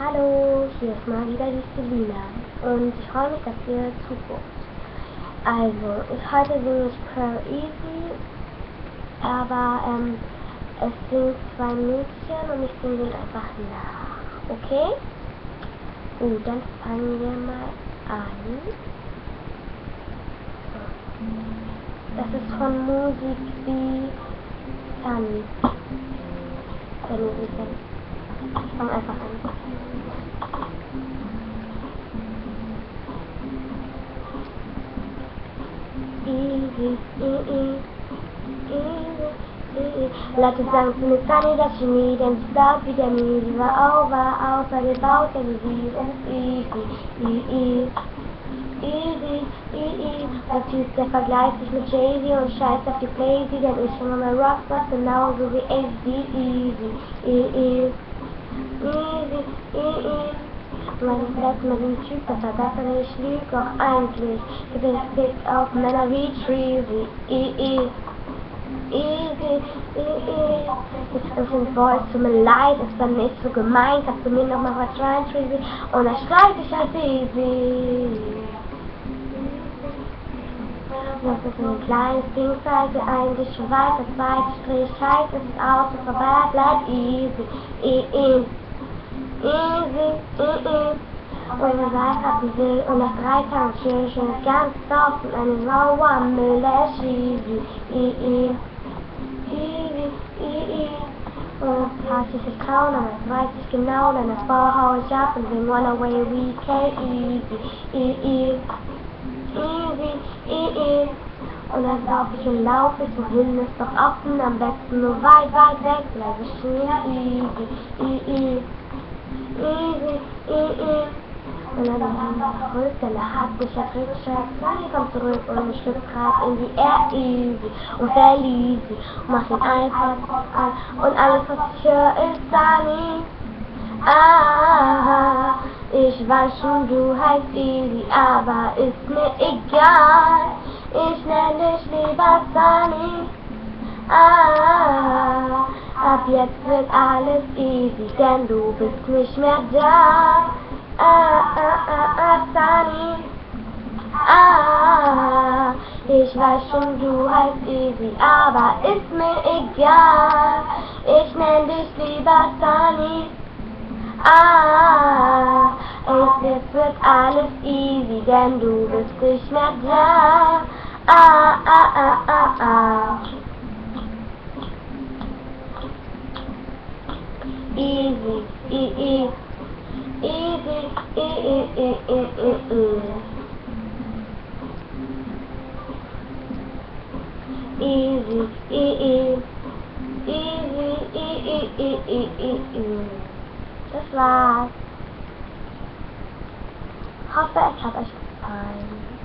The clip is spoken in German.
Hallo, hier ist mal wieder die Selina und ich freue mich, dass ihr zuguckt. Also, heute singe ich Prayer Easy, aber es sind zwei Mädchen und ich singe ihnen einfach nach, okay? Gut, dann fangen wir mal an. Das ist von Musik wie Sunny. Der Musik. Ich fange einfach an. Easy, Leute sagen zu mir, Sunny, dass sie nie, denn sie glaubt wie der nie. Sie war over, außer wir baut ja die Liebe. Easy. Der Typ, der vergleicht sich mit Jay-Z und scheißt auf die Blazy, denn ich schon mal Rockstars genauso wie AZ. Easy. Mein letztes Mal den Typ, das war besser, ich lüge auch eigentlich. Gewinnt Pick auf Männer wie Treasy. Easy. Das sind Boys, tut mir leid, ist dann nicht so gemeint, dass du mir nochmal was rein, Treasy. Und dann schreit ich halt easy. Das ist ein kleines Ding, zeige eigentlich schon weit, das zweite Strich heißt, es ist Auto vorbei, bleibt easy. Und ihr seid will und nach 3 Tagen chill schon ganz drauf und eine Mauer Milch easy. Und das heißt, ich nicht trauen, aber das weiß ich genau, denn davor hau ich ab und sing Runaway Weekend easy. Und dann lauf ich und lauf ich, wohin ist doch offen, am besten nur weit weg, bleib ich stehen, easy. Und dann zurück, denn er hat mich ertrickt, Sunny kommt zurück und ich schlüpf grad in die Air easy und verließ sie und mach ihn einfach an und alles was ich höre ist Sunny. Ich weiß schon, du heißt easy, aber ist mir egal, ich nenn dich lieber Sunny. Ab jetzt wird alles easy, denn du bist nicht mehr da. Sunny. Ich weiß schon, du heißt easy, aber ist mir egal. Ich nenn dich lieber Sunny. Jetzt wird alles easy, denn du bist nicht mehr da. Easy. Easy. Das war's. Hoffe, es hat euch gefallen.